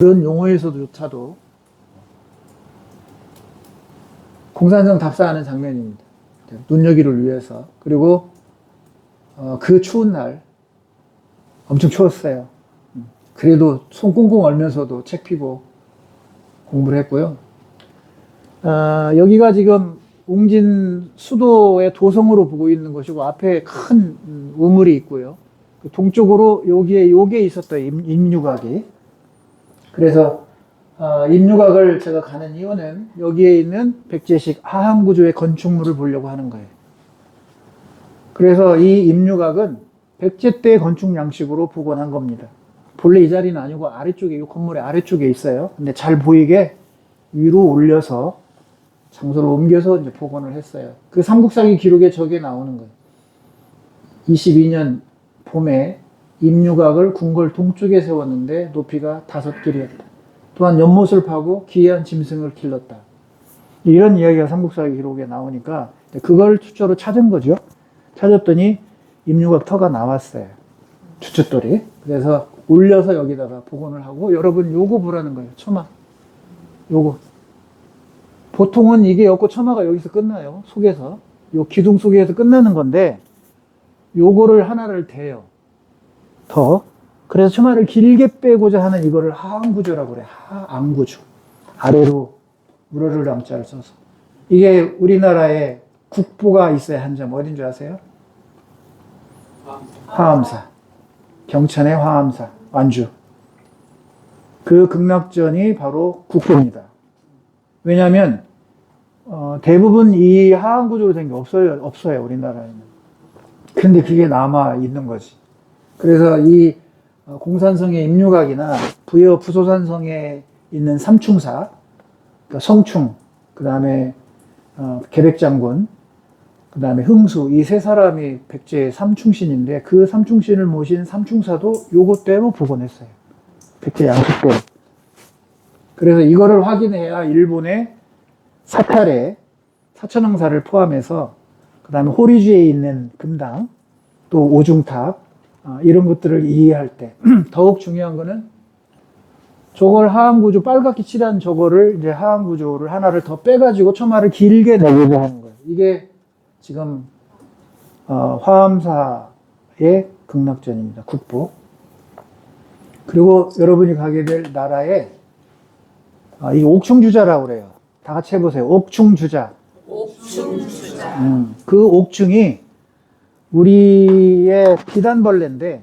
그런 용어에서조차도 공산성 답사하는 장면입니다. 눈여기를 위해서. 그리고 그 추운 날 엄청 추웠어요. 그래도 손 꽁꽁 얼면서도 책 펴고 공부를 했고요. 여기가 지금 웅진 수도의 도성으로 보고 있는 것이고 앞에 큰 우물이 있고요. 동쪽으로 요게 있었던 임류각이. 그래서 임류각을 제가 가는 이유는 여기에 있는 백제식 하항구조의 건축물을 보려고 하는 거예요. 그래서 이 임류각은 백제 때 건축 양식으로 복원한 겁니다. 본래 이 자리는 아니고 아래쪽에, 이 건물의 아래쪽에 있어요. 근데 잘 보이게 위로 올려서 장소를 옮겨서 이제 복원을 했어요. 그 삼국사기 기록에 저게 나오는 거예요. 22년 봄에 임류각을 궁궐 동쪽에 세웠는데 높이가 5길이었다. 또한 연못을 파고 기이한 짐승을 길렀다. 이런 이야기가 삼국사기 기록에 나오니까 그걸 추초로 찾은 거죠. 찾았더니 임류각 터가 나왔어요. 주춧돌이. 그래서 올려서 여기다가 복원을 하고 여러분 요거 보라는 거예요. 처마. 요거. 보통은 이게 없고 처마가 여기서 끝나요. 속에서. 요 기둥 속에서 끝나는 건데 요거를 하나를 대요. 더. 그래서 처마를 길게 빼고자 하는 이거를 하항구조라고 그래. 하항구조. 아래로 우러를 랑자를 써서. 이게 우리나라에 국보가 있어야 한 점 어딘 줄 아세요? 화엄사. 경천의 화엄사. 완주. 그 극락전이 바로 국보입니다. 왜냐하면 대부분 이 하항구조로 된 게 없어요. 우리나라에는. 근데 그게 남아 있는 거지. 그래서 이 공산성의 임류각이나 부여 부소산성에 있는 삼충사, 그러니까 성충, 그 다음에 계백장군, 그 다음에 흥수, 이 세 사람이 백제의 삼충신인데 그 삼충신을 모신 삼충사도 요것대로 복원했어요. 백제 양식대로. 그래서 이거를 확인해야 일본의 사탈에 사천왕사를 포함해서 그 다음에 호리주에 있는 금당, 또 오중탑, 이런 것들을 이해할 때 더욱 중요한 거는 저걸 하항구조 빨갛게 칠한 저거를 이제 하항구조를 하나를 더 빼가지고 처마를 길게 내고자 하는 거예요. 이게 지금 화엄사의 극락전입니다. 국보. 그리고 여러분이 가게 될 나라에 이게 옥충주자라고 그래요. 다 같이 해보세요. 옥충주자. 옥충주자. 그 옥충이 우리의 비단벌레인데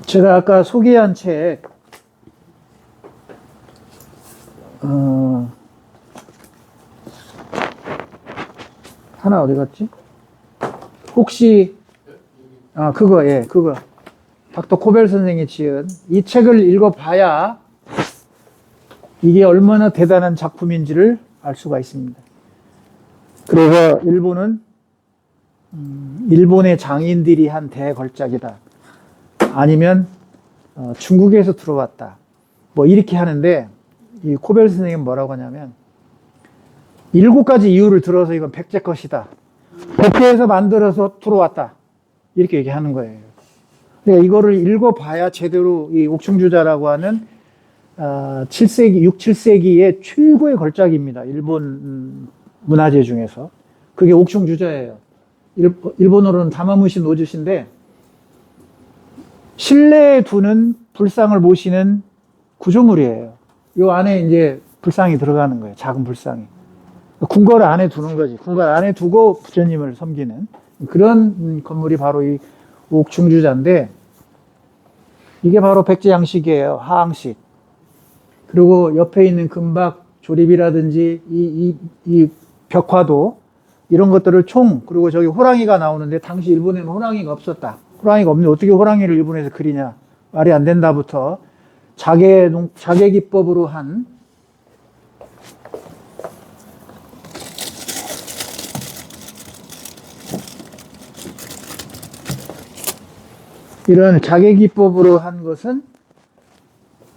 제가 아까 소개한 책 하나 어디 갔지? 혹시 그거 닥터 코벨 선생이 지은 이 책을 읽어봐야 이게 얼마나 대단한 작품인지를 알 수가 있습니다. 그래서 일본은 일본의 장인들이 한 대걸작이다. 아니면 중국에서 들어왔다. 뭐 이렇게 하는데 이 코벨 선생님은 뭐라고 하냐면 7가지 이유를 들어서 이건 백제 것이다. 백제에서 만들어서 들어왔다. 이렇게 얘기하는 거예요. 그러니까 이거를 읽어봐야 제대로 이 옥충주자라고 하는 7세기, 6, 7세기의 최고의 걸작입니다. 일본 문화재 중에서. 그게 옥충주자예요. 일본어로는 다마무시 노즈시인데 실내에 두는 불상을 모시는 구조물이에요. 요 안에 이제 불상이 들어가는 거예요. 작은 불상이. 궁궐 안에 두는 거지. 궁궐 안에 두고 부처님을 섬기는 그런 건물이 바로 이 옥충주자인데 이게 바로 백제 양식이에요. 하항식. 그리고 옆에 있는 금박 조립이라든지 이 벽화도 이런 것들을 그리고 저기 호랑이가 나오는데 당시 일본에는 호랑이가 없었다. 호랑이가 없는데 어떻게 호랑이를 일본에서 그리냐. 말이 안 된다부터 자개기법으로 한 이런 자개기법으로 한 것은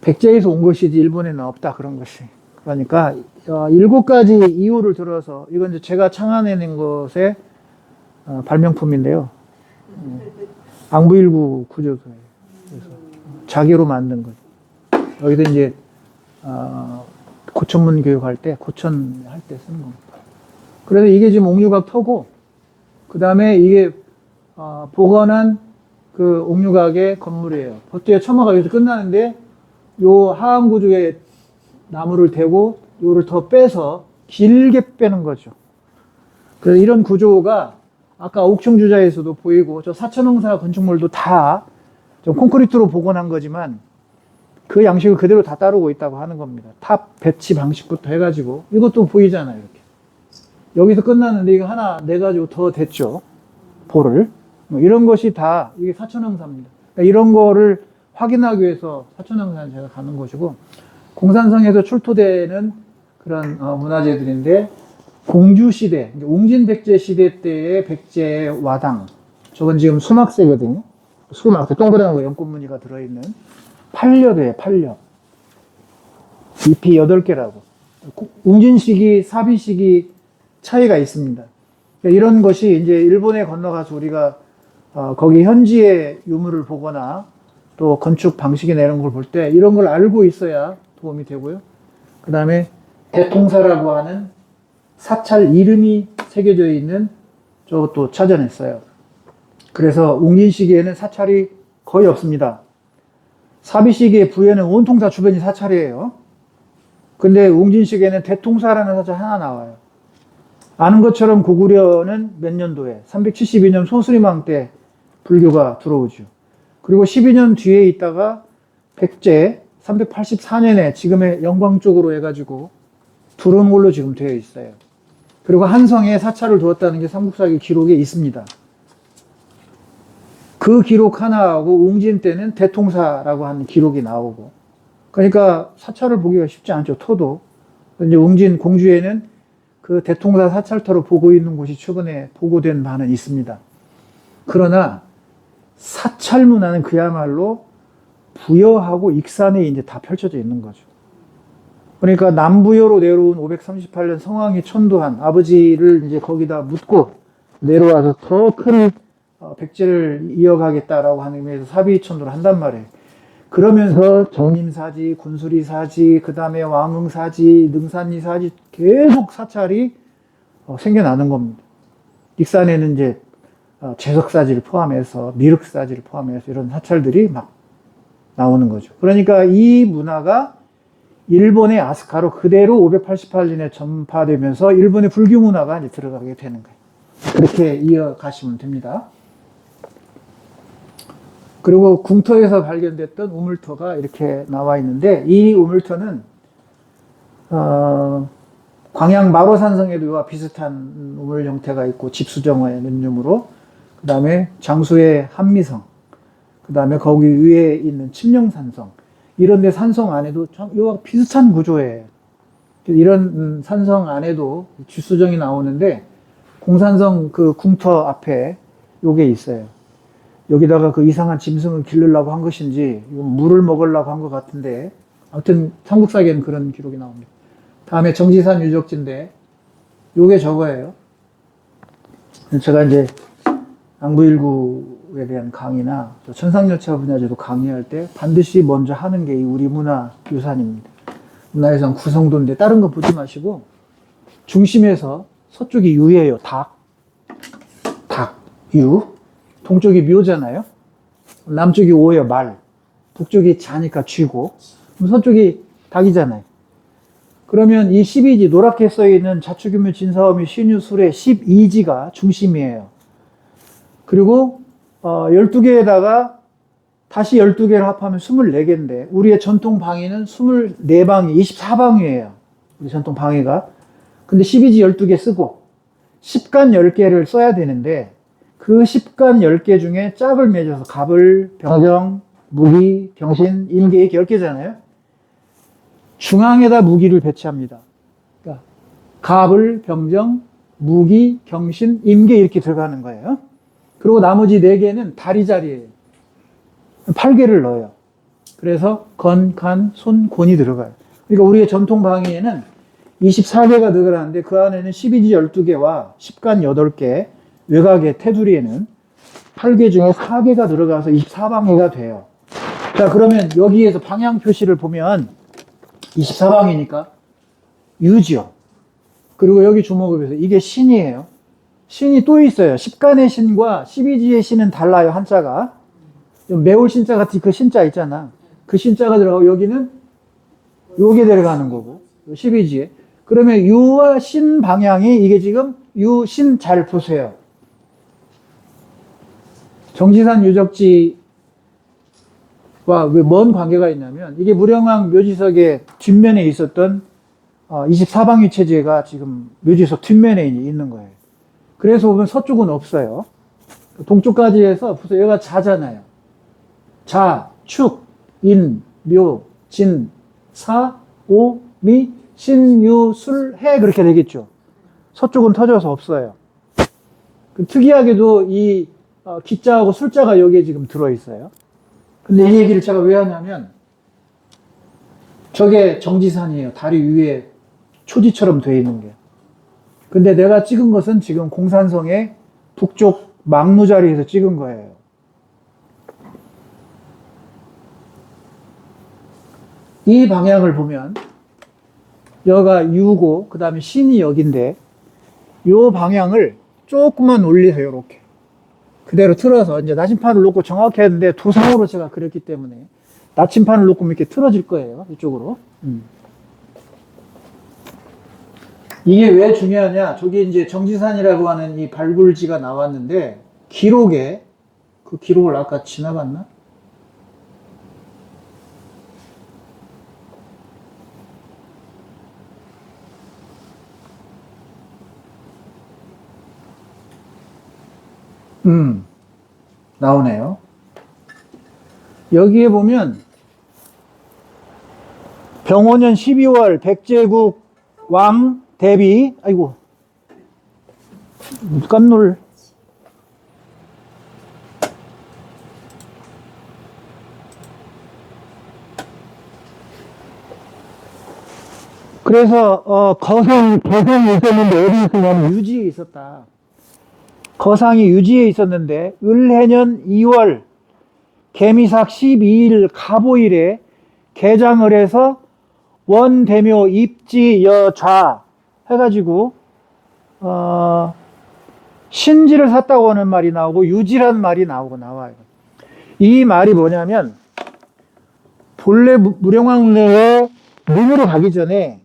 백제에서 온 것이지 일본에는 없다. 그런 것이. 그러니까 7가지 이유를 들어서 이건 이제 제가 창안해낸 것의 발명품인데요. 앙부일구 구조소예요. 그래서 자개로 만든 거죠. 여기도 이제, 고천문 교육할 때, 고천 할 때 쓰는 겁니다. 그래서 이게 지금 옥류각 터고, 그 다음에 이게, 복원한 그 옥류각의 건물이에요. 버티의 처마가 여기서 끝나는데, 요 하암 구조에 나무를 대고, 요를 더 빼서 길게 빼는 거죠. 그래서 이런 구조가 아까 옥중주자에서도 보이고, 저 사천흥사 건축물도 다 좀 콘크리트로 복원한 거지만, 그 양식을 그대로 다 따르고 있다고 하는 겁니다. 탑 배치 방식부터 해가지고, 이것도 보이잖아요, 이렇게. 여기서 끝났는데, 이거 하나 내가지고 더 됐죠. 볼을. 이런 것이 다, 이게 사천흥사입니다. 그러니까 이런 거를 확인하기 위해서 사천흥사는 제가 가는 것이고, 공산성에서 출토되는 그런 문화재들인데, 공주시대, 웅진백제 시대 때의 백제의 와당, 저건 지금 수막세거든요. 수막, 동그란 거 연꽃무늬가 들어있는 팔렵이에요, 팔렵. 잎이 8개라고. 웅진시기, 사비시기 차이가 있습니다. 이런 것이 이제 일본에 건너가서 우리가 거기 현지의 유물을 보거나 또 건축 방식이나 이런 걸 볼 때 이런 걸 알고 있어야 도움이 되고요. 그 다음에 대통사라고 하는 사찰 이름이 새겨져 있는 저것도 찾아냈어요. 그래서 웅진시기에는 사찰이 거의 없습니다. 사비시기의 부에는 온통 다 주변이 사찰이에요. 근데 웅진시기에는 대통사라는 사찰 하나 나와요. 아는 것처럼 고구려는 몇 년도에 372년 소스리망 때 불교가 들어오죠. 그리고 12년 뒤에 있다가 백제 384년에 지금의 영광 쪽으로 해가지고 들어온 걸로 지금 되어 있어요. 그리고 한성에 사찰을 두었다는 게 삼국사기 기록에 있습니다. 그 기록 하나하고 웅진 때는 대통사라고 하는 기록이 나오고, 그러니까 사찰을 보기가 쉽지 않죠, 터도. 이제 웅진 공주에는 그 대통사 사찰터로 보고 있는 곳이 최근에 보고된 바는 있습니다. 그러나 사찰 문화는 그야말로 부여하고 익산에 이제 다 펼쳐져 있는 거죠. 그러니까 남부여로 내려온 538년 성왕이 천도한 아버지를 이제 거기다 묻고 내려와서 더 큰 백제를 이어가겠다라고 하는 의미에서 사비천도를 한단 말이에요. 그러면서 정림사지, 군수리사지, 그 다음에 왕흥사지, 능산리사지 계속 사찰이 생겨나는 겁니다. 익산에는 이제 제석사지를 포함해서 미륵사지를 포함해서 이런 사찰들이 막 나오는 거죠. 그러니까 이 문화가 일본의 아스카로 그대로 588년에 전파되면서 일본의 불교 문화가 이제 들어가게 되는 거예요. 그렇게 이어가시면 됩니다. 그리고 궁터에서 발견됐던 우물터가 이렇게 나와 있는데, 이 우물터는 광양 마로산성에도 이와 비슷한 우물 형태가 있고, 집수정화의 눈름으로, 그 다음에 장수의 한미성, 그 다음에 거기 위에 있는 침령산성, 이런 데 산성 안에도 이와 비슷한 구조예요. 이런 산성 안에도 집수정이 나오는데, 공산성 그 궁터 앞에 요게 있어요. 여기다가 그 이상한 짐승을 기르려고 한 것인지, 물을 먹으려고 한 것 같은데, 아무튼 삼국사기에는 그런 기록이 나옵니다. 다음에 정지산 유적지인데, 요게 저거예요. 제가 이제 안구일구에 대한 강의나 천상열차 분야제도 강의할 때 반드시 먼저 하는 게 이 우리 문화유산입니다. 문화유산 구성도인데 다른 거 보지 마시고, 중심에서 서쪽이 유예요. 닭, 유. 동쪽이 묘잖아요. 남쪽이 오예요. 말. 북쪽이 자니까 쥐고, 서쪽이 닭이잖아요. 그러면 이 12지, 노랗게 써있는 자축유묘 진사오미 신유술의 12지가 중심이에요. 그리고 12개에다가 다시 12개를 합하면 24개인데, 우리의 전통 방위는 24방위, 24방위예요. 우리 전통 방위가. 근데 12지 12개 쓰고 10간 10개를 써야 되는데, 그 10간 10개 중에 짝을 맺어서 갑을, 병정, 무기, 병신, 임계 이렇게 10개잖아요. 중앙에다 무기를 배치합니다. 그러니까 갑을, 병정, 무기, 경신, 임계 이렇게 들어가는 거예요. 그리고 나머지 4개는 다리 자리예요. 8개를 넣어요. 그래서 건, 간, 손, 곤이 들어가요. 그러니까 우리의 전통 방위에는 24개가 들어가는데 그 안에는 12지 12개와 10간 8개, 외곽의 테두리에는 8개 중에 4개가 들어가서 24방위가 돼요. 자, 그러면 여기에서 방향 표시를 보면 24방이니까 유지요. 그리고 여기 주목을 보세요. 이게 신이에요. 신이 또 있어요. 10간의 신과 12지의 신은 달라요, 한자가. 매울 신자 같은 그 신자 있잖아. 그 신자가 들어가고 여기는 요게 들어가는 거고. 12지에. 그러면 유와 신 방향이 이게 지금 유, 신 잘 보세요. 정지산 유적지와 왜 먼 관계가 있냐면 이게 무령왕 묘지석의 뒷면에 있었던 24방위 체제가 지금 묘지석 뒷면에 있는 거예요. 그래서 보면 서쪽은 없어요. 동쪽까지 해서 보세요. 여기가 자잖아요. 자, 축, 인, 묘, 진, 사, 오, 미, 신, 유, 술, 해 그렇게 되겠죠. 서쪽은 터져서 없어요. 특이하게도 이 기자하고 술자가 여기에 지금 들어있어요. 근데 이 얘기를 제가 왜 하냐면 저게 정지산이에요. 다리 위에 초지처럼 되어 있는 게. 근데 내가 찍은 것은 지금 공산성의 북쪽 막루 자리에서 찍은 거예요. 이 방향을 보면 여기가 유고 그 다음에 신이 여기인데 이 방향을 조금만 올리세요. 이렇게 그대로 틀어서 이제 나침판을 놓고 정확히 했는데 도상으로 제가 그렸기 때문에 나침판을 놓고 이렇게 틀어질 거예요. 이쪽으로. 이게 왜 중요하냐? 저기 이제 정지산이라고 하는 이 발굴지가 나왔는데 기록에 그 기록을 아까 지나갔나? 나오네요. 여기에 보면 병오년 12월 백제국 왕 대비, 아이고, 깜놀. 그래서 거상이 있었는데 어디 있었냐면 유지에 있었다. 거상이 유지에 있었는데 을해년 2월 개미삭 12일 가보일에 개장을 해서 원대묘 입지 여좌 해가지고 신지를 샀다고 하는 말이 나오고 유지라는 말이 나와요. 이 말이 뭐냐면 본래 무령왕릉에 능으로 가기 전에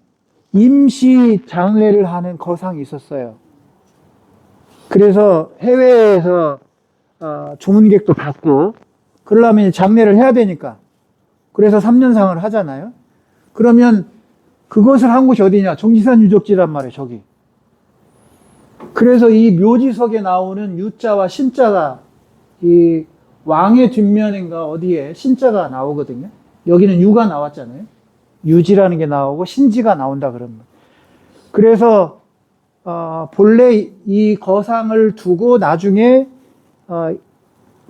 임시 장례를 하는 거상이 있었어요. 그래서 해외에서 조문객도 받고 그러려면 장례를 해야 되니까 그래서 3년상을 하잖아요. 그러면 그것을 한 곳이 어디냐? 정지산 유적지란 말이에요. 저기. 그래서 이 묘지석에 나오는 유자와 신자가 이 왕의 뒷면인가 어디에 신자가 나오거든요. 여기는 유가 나왔잖아요. 유지라는 게 나오고 신지가 나온다 그러면. 그래서 본래 이 거상을 두고 나중에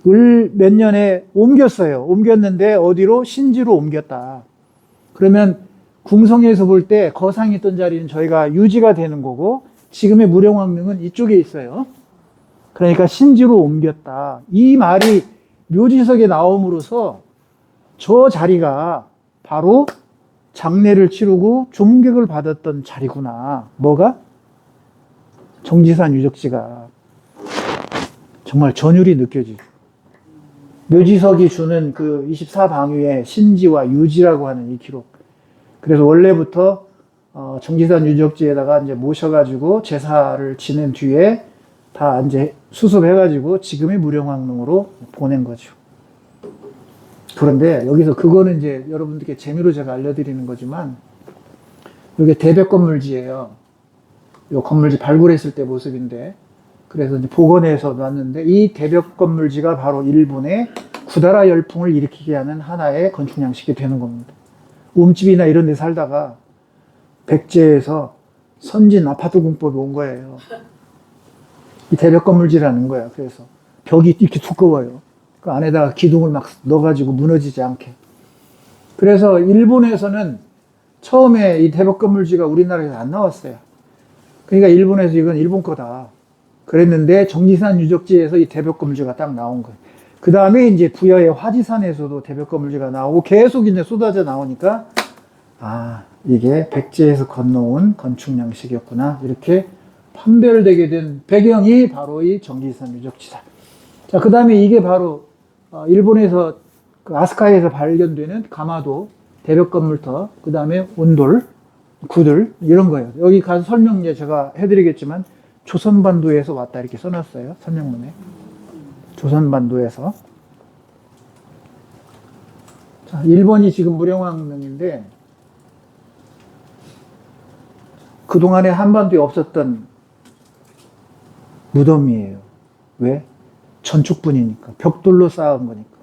을 몇 년에 옮겼어요. 옮겼는데 어디로? 신지로 옮겼다. 그러면 궁성에서 볼 때 거상이 있던 자리는 저희가 유지가 되는 거고 지금의 무령왕릉은 이쪽에 있어요. 그러니까 신지로 옮겼다. 이 말이 묘지석에 나옴으로써 저 자리가 바로 장례를 치르고 조문객을 받았던 자리구나. 뭐가? 정지산 유적지가. 정말 전율이 느껴지죠. 묘지석이 주는 그 24방위의 신지와 유지라고 하는 이 기록. 그래서 원래부터 정지산 유적지에다가 이제 모셔가지고 제사를 지낸 뒤에 다 이제 수습해가지고 지금의 무령왕릉으로 보낸 거죠. 그런데 여기서 그거는 이제 여러분들께 재미로 제가 알려드리는 거지만 이게 대벽 건물지예요. 이 건물지 발굴했을 때 모습인데 그래서 이제 복원해서 놨는데 이 대벽 건물지가 바로 일본의 구다라 열풍을 일으키게 하는 하나의 건축 양식이 되는 겁니다. 움집이나 이런 데 살다가 백제에서 선진 아파트 공법이 온 거예요. 이 대벽 건물지라는 거야. 그래서 벽이 이렇게 두꺼워요. 그 안에다가 기둥을 막 넣어가지고 무너지지 않게. 그래서 일본에서는 처음에 이 대벽 건물지가 우리나라에서 안 나왔어요. 그러니까 일본에서 이건 일본 거다. 그랬는데 정지산 유적지에서 이 대벽 건물지가 딱 나온 거예요. 그 다음에 이제 부여의 화지산에서도 대벽건물지가 나오고 계속 이제 쏟아져 나오니까, 아, 이게 백제에서 건너온 건축 양식이었구나. 이렇게 판별되게 된 배경이 바로 이 전기산 유적지다. 자, 그 다음에 이게 바로, 일본에서, 그 아스카이에서 발견되는 가마도, 대벽건물터, 그 다음에 온돌, 구들, 이런 거예요. 여기 가서 설명 제가 해드리겠지만, 조선반도에서 왔다 이렇게 써놨어요. 설명문에. 조선반도에서. 자, 1번이 지금 무령왕릉인데, 그동안에 한반도에 없었던 무덤이에요. 왜? 전축분이니까. 벽돌로 쌓은 거니까.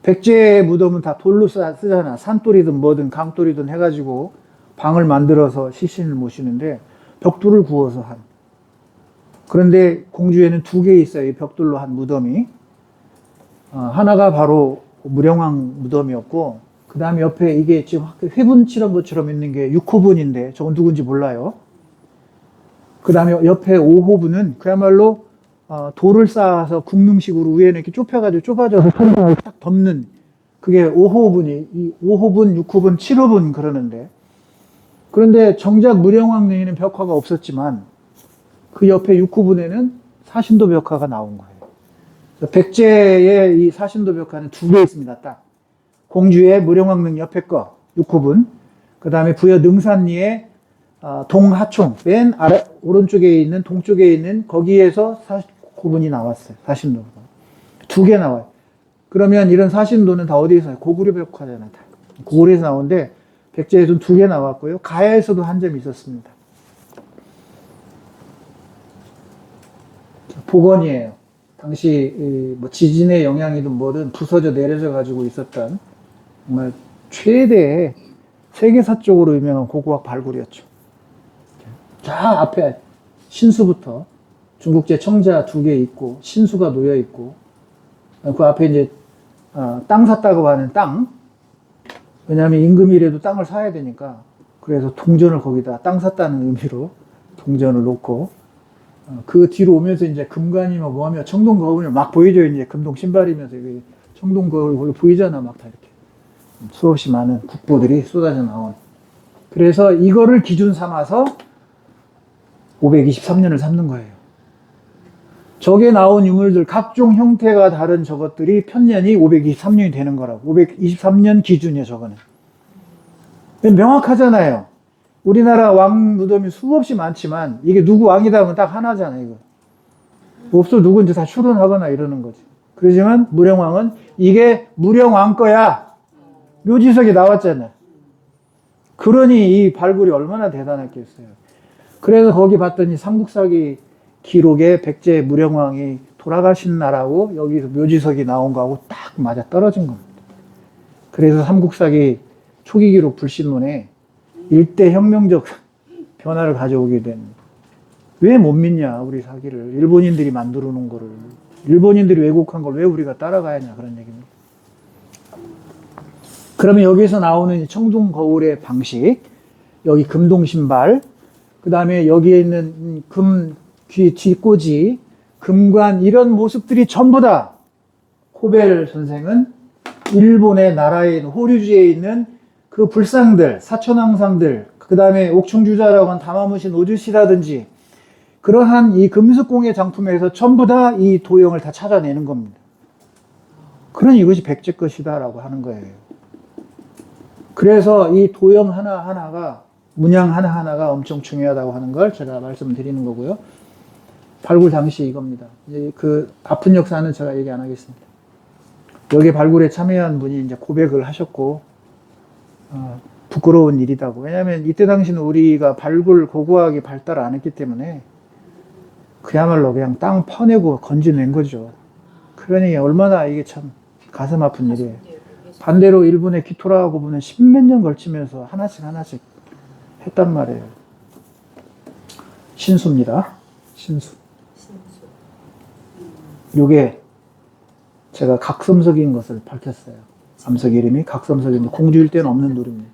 백제의 무덤은 다 돌로 쓰잖아. 산돌이든 뭐든 강돌이든 해가지고 방을 만들어서 시신을 모시는데 벽돌을 구워서 한. 그런데 공주에는 2개 있어요. 이 벽돌로 한 무덤이. 하나가 바로 무령왕 무덤이었고, 그 다음에 옆에 이게 지금 회분칠한 것처럼 있는 게 6호분인데, 저건 누군지 몰라요. 그 다음에 옆에 5호분은 그야말로 돌을 쌓아서 국능식으로 위에는 이렇게 좁혀가지고 좁아져서 손가락을 딱 덮는, 그게 5호분이, 이 5호분, 6호분, 7호분 그러는데, 그런데 정작 무령왕릉에는 벽화가 없었지만, 그 옆에 6호분에는 사신도 벽화가 나온 거예요. 백제의 이 사신도 벽화는 2개 있습니다, 딱. 공주의 무령왕릉 옆에 거, 6호분. 그 다음에 부여 능산리의 동하총, 맨 오른쪽에 있는, 동쪽에 있는, 거기에서 49분이 나왔어요. 사신도가. 2개 나와요. 그러면 이런 사신도는 다 어디에서 나와요? 고구려 벽화잖아요. 고구려에서 나오는데, 백제에서는 2개 나왔고요. 가야에서도 한 점 있었습니다. 복원이에요. 당시 뭐 지진의 영향이든 뭐든 부서져 내려져 가지고 있었던 정말 최대의 세계사적으로 유명한 고고학 발굴이었죠. 자, 앞에 신수부터 중국제 청자 2개 있고 신수가 놓여 있고, 그 앞에 이제 땅 샀다고 하는 땅, 왜냐하면 임금이라도 땅을 사야 되니까, 그래서 동전을 거기다 땅 샀다는 의미로 동전을 놓고, 그 뒤로 오면서 이제 금관이며 뭐하며 청동 거울을 막 보이죠. 이제 금동 신발이면서 청동 거울 보이잖아. 막 다 이렇게 수없이 많은 국보들이 쏟아져 나온. 그래서 이거를 기준 삼아서 523년을 삼는 거예요. 저게 나온 유물들 각종 형태가 다른 저것들이 편년이 523년이 되는 거라고. 523년 기준이에요. 저거는 명확하잖아요. 우리나라 왕 무덤이 수없이 많지만 이게 누구 왕이다 하면 딱 하나잖아요. 이거 없어 누군지 다 추론하거나 이러는 거지. 그러지만 무령왕은 이게 무령왕 거야. 묘지석에 나왔잖아요. 그러니 이 발굴이 얼마나 대단했겠어요. 그래서 거기 봤더니 삼국사기 기록에 백제 무령왕이 돌아가신 나라고 여기서 묘지석이 나온 거하고 딱 맞아 떨어진 겁니다. 그래서 삼국사기 초기 기록 불신론에 일대 혁명적 변화를 가져오게 된. 왜 못 믿냐, 우리 사기를. 일본인들이 만들어 놓은 거를. 일본인들이 왜곡한 걸 왜 우리가 따라가야 하냐, 그런 얘기입니다. 그러면 여기서 나오는 청동 거울의 방식, 여기 금동 신발, 그 다음에 여기에 있는 금 귀 뒷꽂이, 금관, 이런 모습들이 전부 다 코벨 선생은 일본의 나라에 있는, 호류지에 있는 그 불상들, 사천왕상들, 그 다음에 옥충주자라고 하는 다마무신 오주시라든지 그러한 이 금속공예 장품에서 전부 다 이 도형을 다 찾아내는 겁니다. 그러니 이것이 백제 것이다라고 하는 거예요. 그래서 이 도형 하나하나가, 문양 하나하나가 엄청 중요하다고 하는 걸 제가 말씀드리는 거고요. 발굴 당시 이겁니다. 이제 그 아픈 역사는 제가 얘기 안 하겠습니다. 여기 발굴에 참여한 분이 이제 고백을 하셨고, 부끄러운 일이다고. 왜냐하면 이때 당시는 우리가 발굴 고고학이 발달 안 했기 때문에 그야말로 그냥 땅 퍼내고 건져낸 거죠. 그러니 얼마나 이게 참 가슴 아픈 일이에요. 반대로 일본의 기토라 고분은 10몇 년 걸치면서 하나씩 했단 말이에요. 신수입니다. 신수. 요게 제가 각섬석인 것을 밝혔어요. 암석 이름이 각섬석인데 공주일 때는 없는 돌입니다.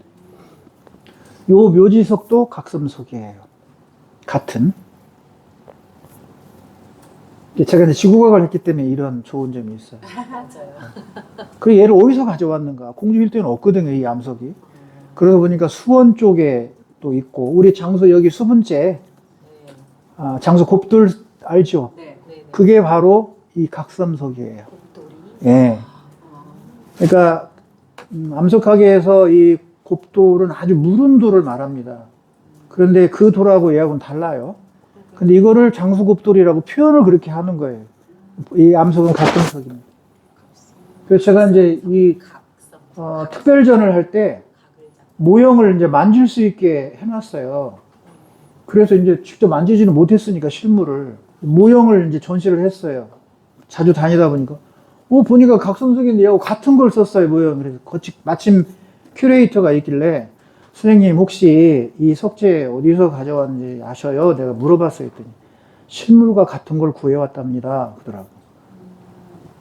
요 묘지석도 각섬석이에요. 같은. 제가 이제 지구과학을 했기 때문에 이런 좋은 점이 있어요. 맞아요. 그 얘를 어디서 가져왔는가? 공주 필두에는 없거든요, 이 암석이. 그러다 보니까 수원 쪽에 또 있고, 우리 장소 여기 수분제, 네. 장소 곱돌 알죠? 네. 네. 그게 바로 이 각섬석이에요. 곱돌이. 예. 그러니까 암석학에서 이 곱돌은 아주 묽은 돌을 말합니다. 그런데 그 돌하고 얘하고는 달라요. 근데 이거를 장수곱돌이라고 표현을 그렇게 하는 거예요. 이 암석은 각성석입니다. 그래서 제가 이제 이 특별전을 할 때 모형을 이제 만질 수 있게 해놨어요. 그래서 이제 직접 만지지는 못했으니까 실물을 모형을 이제 전시를 했어요. 자주 다니다 보니까 보니까 각성석인데 하고 같은 걸 썼어요, 모형. 그래서 마침 큐레이터가 있길래 선생님 혹시 이 석재 어디서 가져왔는지 아셔요? 내가 물어봤어요. 했더니 실물과 같은 걸 구해왔답니다. 그러더라고.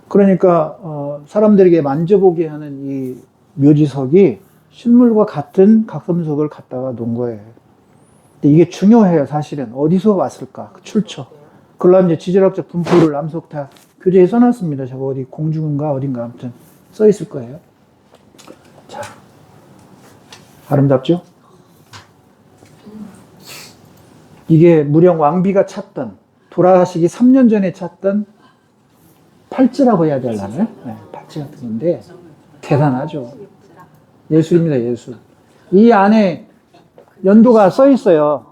그러니까 사람들에게 만져보게 하는 이 묘지석이 실물과 같은 각섬석을 갖다가 놓은 거예요. 근데 이게 중요해요. 사실은 어디서 왔을까? 그 출처. 그러려면 이제 지질학적 분포를 암석 다 교재에 써놨습니다. 제가 어디 공중인가 어딘가 아무튼 써 있을 거예요. 자, 아름답죠? 이게 무령 왕비가 찾던, 돌아가시기 3년 전에 찾던 팔찌라고 해야 되려나요? 네, 팔찌 같은 건데 대단하죠. 예술입니다, 예술. 이 안에 연도가 써 있어요.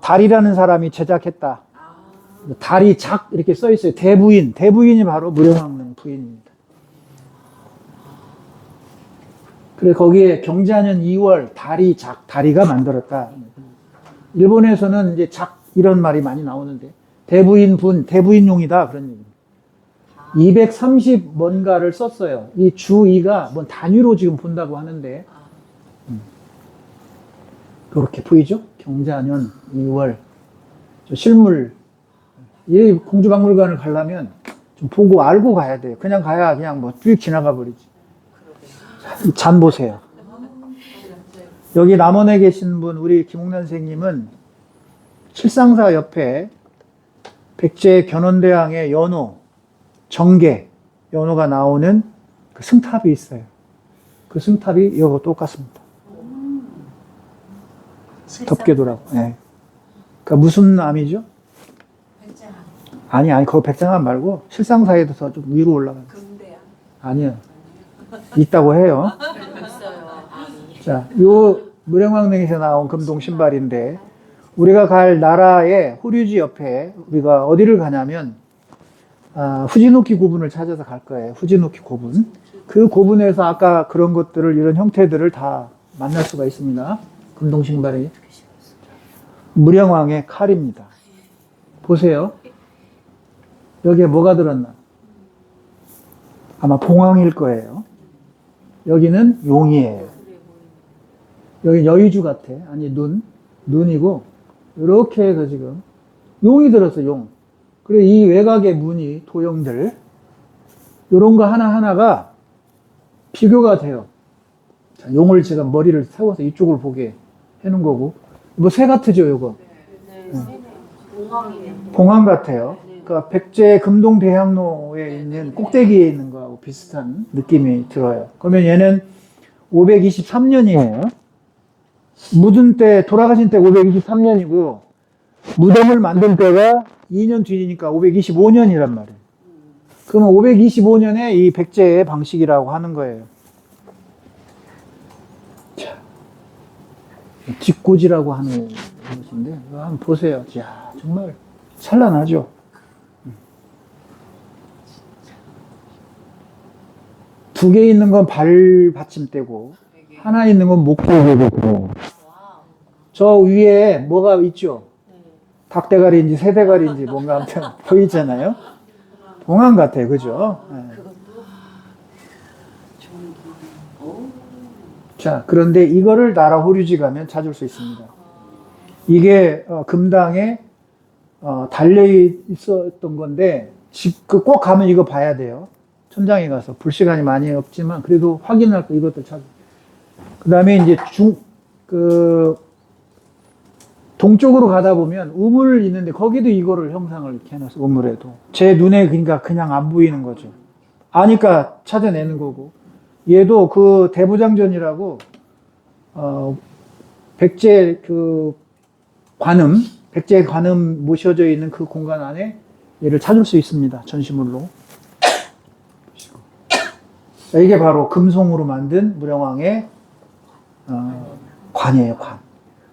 달이라는 사람이 제작했다. 달이 작 이렇게 써 있어요. 대부인이 바로 무령왕릉 부인입니다. 그래서 거기에 경자년 2월 다리가 만들었다. 일본에서는 이제 이런 말이 많이 나오는데 대부인용이다 그런 얘기입니다. 230 뭔가를 썼어요. 이 주2가 뭔 단위로 지금 본다고 하는데 그렇게 보이죠? 경자년 2월 실물 이 공주박물관을 가려면 좀 보고 알고 가야 돼요. 그냥 가야 그냥 뭐 쭉 지나가 버리지. 이 잔 보세요. 여기 남원에 계신 분 우리 김홍란 선생님은 실상사 옆에 백제 견원대왕의 연호 정계 연호가 나오는 그 승탑이 있어요. 그 승탑이 이거 똑같습니다. 덮개도라고. 네. 그러니까 무슨 암이죠? 백제암. 아니 그거 백장암 말고 실상사에도 더 좀 위로 올라가는. 금대암. 아니요. 있다고 해요. 있어요. 암이. 자, 요 무령왕릉에서 나온 금동 신발인데 우리가 갈 나라의 후류지 옆에 우리가 어디를 가냐면 후지노키 고분을 찾아서 갈 거예요. 후지노키 고분. 그 고분에서 아까 그런 것들을 이런 형태들을 다 만날 수가 있습니다. 금동 신발이 무령왕의 칼입니다. 보세요. 여기에 뭐가 들었나? 아마 봉황일 거예요. 여기는 용이에요. 여기 여의주 같아. 아니 눈이고 이렇게 해서 지금 용이 들었어. 용. 그리고 이 외곽의 무늬 도형들 이런 거 하나하나가 비교가 돼요. 자, 용을 제가 머리를 세워서 이쪽을 보게 해놓은 거고 뭐 새 같으죠 요거. 봉황 같아요. 그러니까 백제 금동 대향로에 있는 꼭대기에 있는 거하고 비슷한 느낌이 들어요. 그러면 얘는 523년이에요. 묻은 때, 돌아가신 때 523년이고, 무덤을 만든 때가 2년 뒤니까 525년이란 말이에요. 그러면 525년에 이 백제의 방식이라고 하는 거예요. 자, 뒷꽂이라고 하는 것인데, 이거 한번 보세요. 야, 정말 찬란하죠? 두 개 있는 건 발 받침대고, 하나 있는 건 목도고, 저 위에 뭐가 있죠? 닭대가리인지 새대가리인지 뭔가 아무튼 보이잖아요? 봉황 같아요. 그죠? 네. 자, 그런데 이거를 나라 호류지 가면 찾을 수 있습니다. 이게 금당에 달려 있었던 건데 꼭 가면 이거 봐야 돼요. 천장에 가서 볼 시간이 많이 없지만 그래도 확인할 거 이것들 찾아. 그 다음에 이제 동쪽으로 가다 보면 우물 있는데 거기도 이거를 형상을 이렇게 해놨어. 우물에도. 제 눈에 그러니까 그냥 안 보이는 거죠. 아니까 찾아내는 거고. 얘도 그 대부장전이라고 백제 그 백제 관음 모셔져 있는 그 공간 안에 얘를 찾을 수 있습니다. 전시물로. 자, 이게 바로 금송으로 만든 무령왕의 관이에요, 관.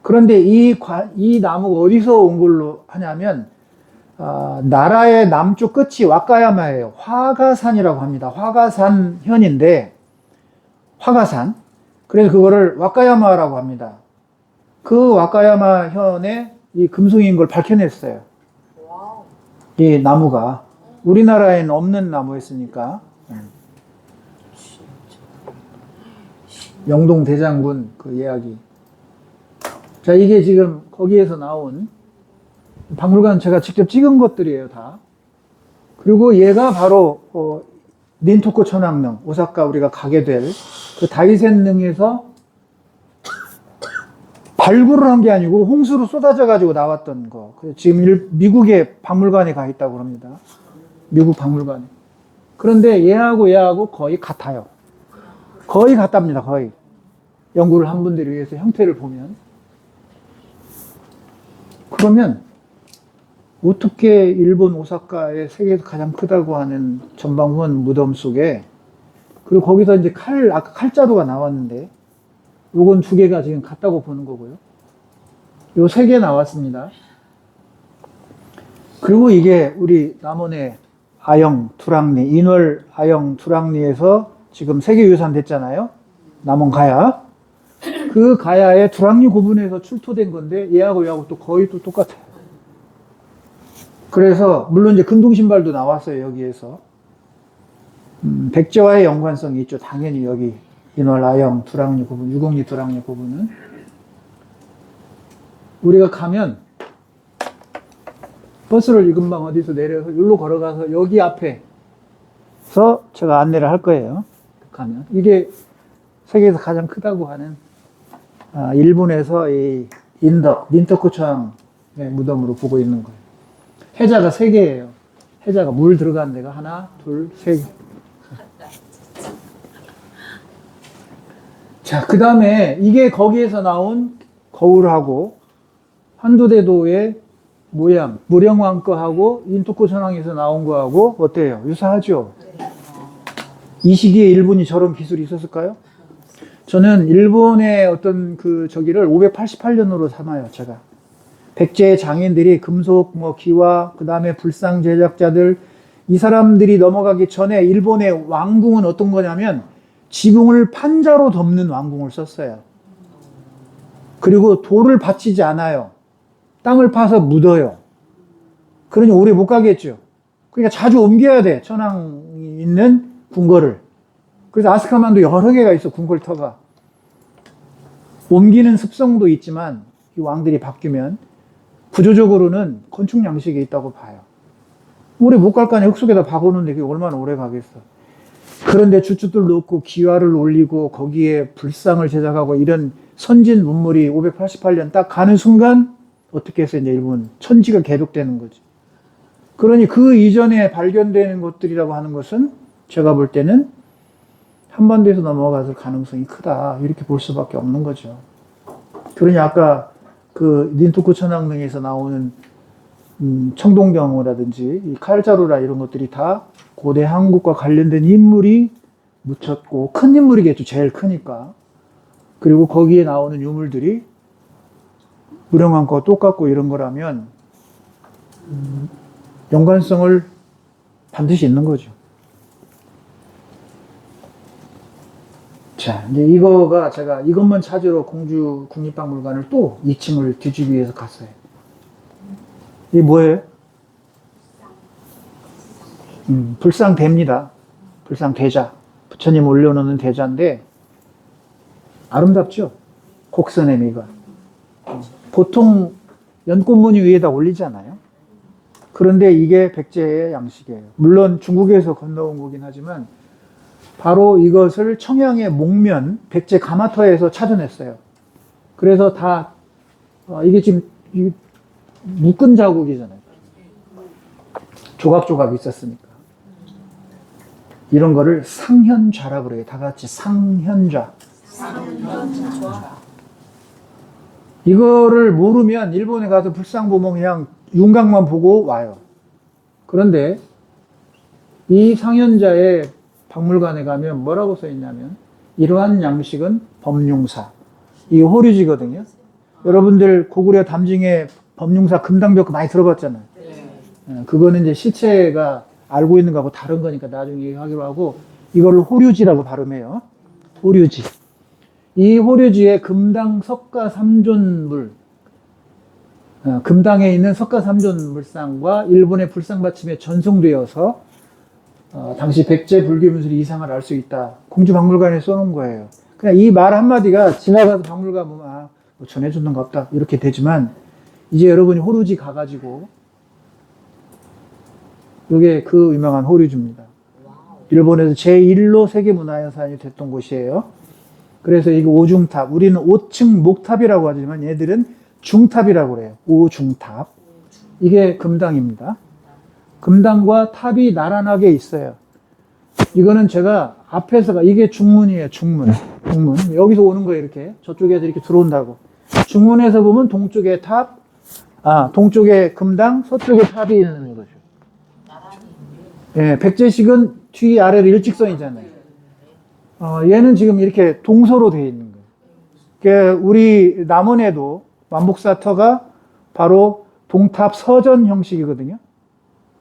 그런데 이 나무가 어디서 온 걸로 하냐면, 나라의 남쪽 끝이 와카야마예요. 화가산이라고 합니다. 화가산 현인데, 화가산. 그래서 그거를 와카야마라고 합니다. 그 와카야마 현에 이 금송인 걸 밝혀냈어요. 이 나무가. 우리나라에는 없는 나무였으니까. 영동 대장군 그 이야기. 자, 이게 지금 거기에서 나온 박물관 제가 직접 찍은 것들이에요, 다. 그리고 얘가 바로 닌토코 천왕릉, 오사카 우리가 가게 될 그 다이센릉에서 발굴을 한 게 아니고 홍수로 쏟아져 가지고 나왔던 거. 지금 미국의 박물관에 가 있다고 합니다. 미국 박물관에. 그런데 얘하고 거의 같아요. 거의 같답니다, 거의. 연구를 한 분들에 의해서 형태를 보면. 그러면 어떻게 일본 오사카의 세계에서 가장 크다고 하는 전방훈 무덤 속에, 그리고 거기서 이제 아까 칼자루가 나왔는데, 요건 두 개가 지금 같다고 보는 거고요. 요 세 개 나왔습니다. 그리고 이게 우리 남원의 아영 두랑리, 인월 아영 두랑리에서 지금 세계유산 됐잖아요. 남원 가야. 그 가야의 두랑리 고분에서 출토된 건데 얘하고 또 거의 또 똑같아요. 그래서 물론 이제 금동신발도 나왔어요, 여기에서. 백제와의 연관성이 있죠. 당연히 여기 인월 아영 두랑리 고분, 유곡리 두랑리 고분은. 우리가 가면 버스를 금방 어디서 내려서 여기로 걸어가서 여기 앞에서 제가 안내를 할 거예요. 가면 이게 세계에서 가장 크다고 하는 일본에서 이 닌토코창의 무덤으로 보고 있는 거예요. 해자가 3개예요. 해자가 물 들어간 데가 하나, 둘, 3개. 자, 그 다음에 이게 거기에서 나온 거울하고 한도대도의 모양, 무령왕 거하고 인토코 천왕에서 나온 거하고 어때요? 유사하죠? 이 시기에 일본이 저런 기술이 있었을까요? 저는 일본의 어떤 저기를 588년으로 삼아요, 제가. 백제 장인들이 금속, 기와, 그 다음에 불상 제작자들, 이 사람들이 넘어가기 전에 일본의 왕궁은 어떤 거냐면 지붕을 판자로 덮는 왕궁을 썼어요. 그리고 돌을 받치지 않아요. 땅을 파서 묻어요. 그러니 오래 못 가겠죠. 그러니까 자주 옮겨야 돼, 천왕이 있는 궁궐을. 그래서 아스카만도 여러 개가 있어, 궁궐터가. 옮기는 습성도 있지만 이 왕들이 바뀌면 구조적으로는 건축 양식이 있다고 봐요. 오래 못 갈 거 아니야. 흙 속에다 박아놓는데 그게 얼마나 오래 가겠어. 그런데 주춧돌 놓고 기와를 올리고 거기에 불상을 제작하고 이런 선진 문물이 588년 딱 가는 순간 어떻게 해서 이제 일본 천지가 계속되는 거지. 그러니 그 이전에 발견되는 것들이라고 하는 것은 제가 볼 때는 한반도에서 넘어가서 가능성이 크다, 이렇게 볼 수밖에 없는 거죠. 그러니 아까 닌토코 천왕릉에서 나오는 청동경호라든지 이 칼자루라 이런 것들이 다 고대 한국과 관련된 인물이 묻혔고, 큰 인물이겠죠, 제일 크니까. 그리고 거기에 나오는 유물들이 무령왕과 똑같고 이런 거라면 연관성을 반드시 있는 거죠. 자, 이제 이거가 제가 이것만 찾으러 공주 국립박물관을 또 2층을 뒤지기 위해서 갔어요. 이게 뭐예요? 불상대입니다. 불상대자. 부처님 올려놓는 대자인데 아름답죠? 곡선의 미가. 보통 연꽃무늬 위에다 올리잖아요. 그런데 이게 백제의 양식이에요. 물론 중국에서 건너온 거긴 하지만 바로 이것을 청양의 목면, 백제 가마터에서 찾아냈어요. 그래서 이게 지금 이 묶은 자국이잖아요. 조각조각 있었으니까. 이런 거를 상현좌라고 그래요. 다 같이 상현좌. 이거를 모르면 일본에 가서 불상 보면 그냥 윤곽만 보고 와요. 그런데 이 상현좌의 박물관에 가면 뭐라고 써 있냐면 이러한 양식은 법융사. 이게 호류지거든요. 여러분들 고구려 담징에 법융사 금당벽화 많이 들어봤잖아요. 그거는 이제 실체가 알고 있는 거하고 다른 거니까 나중에 얘기하기로 하고 이거를 호류지라고 발음해요. 호류지. 이 호류지에 금당 석가 삼존물, 금당에 있는 석가 삼존물상과 일본의 불상받침에 전송되어서 당시 백제 불교 문술의 이상을 알 수 있다. 공주박물관에 써놓은 거예요. 그냥 이 말 한마디가 지나가서 박물관 보면 뭐 전해주는 거 없다 이렇게 되지만 이제 여러분이 호류지 가가지고 이게 그 유명한 호류지입니다. 일본에서 제1로 세계문화유산이 됐던 곳이에요. 그래서 이게 오중탑, 우리는 5층 목탑이라고 하지만 얘들은 중탑이라고 그래요. 오중탑. 이게 금당입니다. 금당과 탑이 나란하게 있어요. 이거는 제가 앞에서가 이게 중문이에요. 중문. 여기서 오는 거예요. 이렇게 저쪽에서 이렇게 들어온다고. 중문에서 보면 동쪽에 탑, 동쪽에 금당, 서쪽에 탑이 있는 거죠. 예, 백제식은 뒤 아래로 일직선이잖아요. 얘는 지금 이렇게 동서로 되어 있는 거예요. 그러니까 우리 남원에도 완복사터가 바로 동탑 서전 형식이거든요.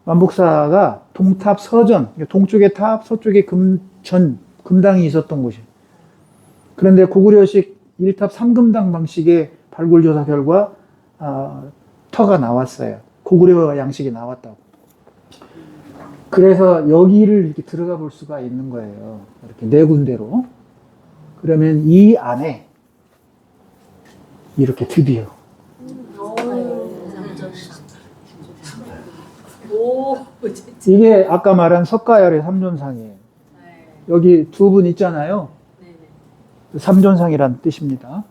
완복사가 동탑 서전, 동쪽에 탑, 서쪽에 금당이 있었던 곳이에요. 그런데 고구려식 1탑 3금당 방식의 발굴조사 결과 터가 나왔어요. 고구려 양식이 나왔다고. 그래서 여기를 이렇게 들어가 볼 수가 있는 거예요. 이렇게 네 군데로. 그러면 이 안에 이렇게 드디어 이게 아까 말한 석가열의 삼존상이에요. 여기 두 분 있잖아요. 삼존상이란 뜻입니다.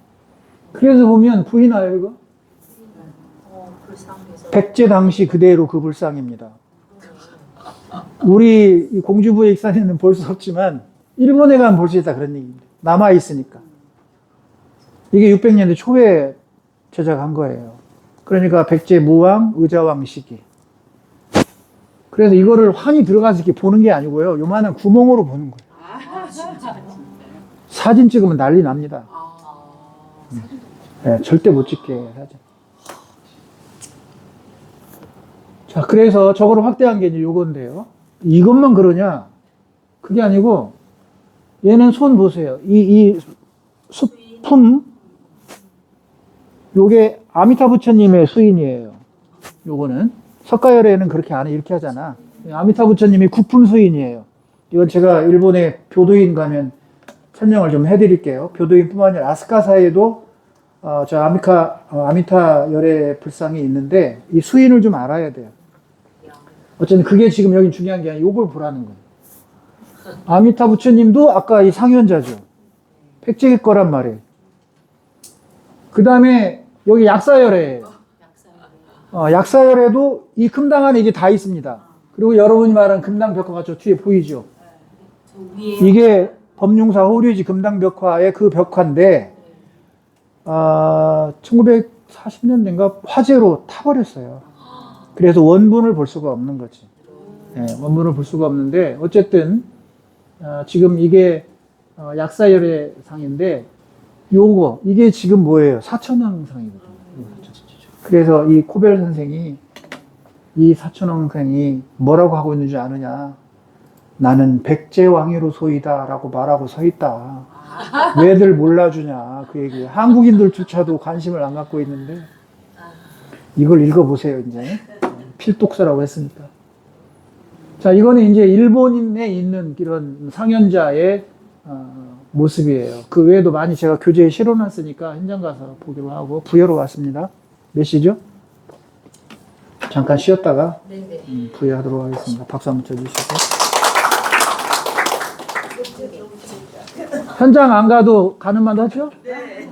그래서 보면 보이나요 이거? 백제 당시 그대로 그 불상입니다. 우리 공주부의 익산에는 볼 수 없지만 일본에 가면 볼 수 있다 그런 얘기입니다. 남아있으니까. 이게 600년대 초에 제작한 거예요. 그러니까 백제 무왕, 의자왕 시기. 그래서 이거를 환히 들어가서 이렇게 보는 게 아니고요. 요만한 구멍으로 보는 거예요. 사진 찍으면 난리 납니다. 네, 절대 못 찍게 사진. 자, 그래서 저거를 확대한 게 이제 요건데요. 이것만 그러냐? 그게 아니고, 얘는 손 보세요. 이 수품, 요게 아미타 부처님의 수인이에요. 요거는. 석가열에는 그렇게 안 해. 이렇게 하잖아. 아미타 부처님이 구품 수인이에요. 이건 제가 일본에 교도인 가면 설명을 좀 해드릴게요. 교도인 뿐만 아니라 아스카사에도 저 아미타 열의 불상이 있는데 이 수인을 좀 알아야 돼요. 어쨌든 그게 지금 여기 중요한 게 아니라 요걸 보라는 거예요. 아미타 부처님도 아까 이 상현자죠. 백제 거란 말이에요. 그 다음에 여기 약사열에 약사열에도 이 금당 안에 이게 다 있습니다. 그리고 여러분이 말한 금당 벽화가 저 뒤에 보이죠? 이게 법융사 호류지 금당 벽화의 그 벽화인데 1940년대인가 화재로 타버렸어요. 그래서 원본을 볼 수가 없는 거지. 네, 원본을 볼 수가 없는데 어쨌든 지금 이게 약사열의 상인데 요거 이게 지금 뭐예요? 사천왕 상이거든요. 그래서 이 코벨 선생이 이 사천왕 상이 뭐라고 하고 있는 줄 아느냐? 나는 백제왕위로소이다 라고 말하고 서 있다. 왜들 몰라주냐 그 얘기. 한국인들조차도 관심을 안 갖고 있는데 이걸 읽어보세요. 이제 필독서라고 했으니까. 자, 이거는 이제 일본인에 있는 이런 상현자의 모습이에요. 그 외에도 많이 제가 교재에 실어놨으니까 현장 가서 보기로 하고 부여로 왔습니다. 몇 시죠? 잠깐 쉬었다가 부여하도록 하겠습니다. 박수 한번 쳐주시고. 현장 안 가도 가는 맛 하죠? 네.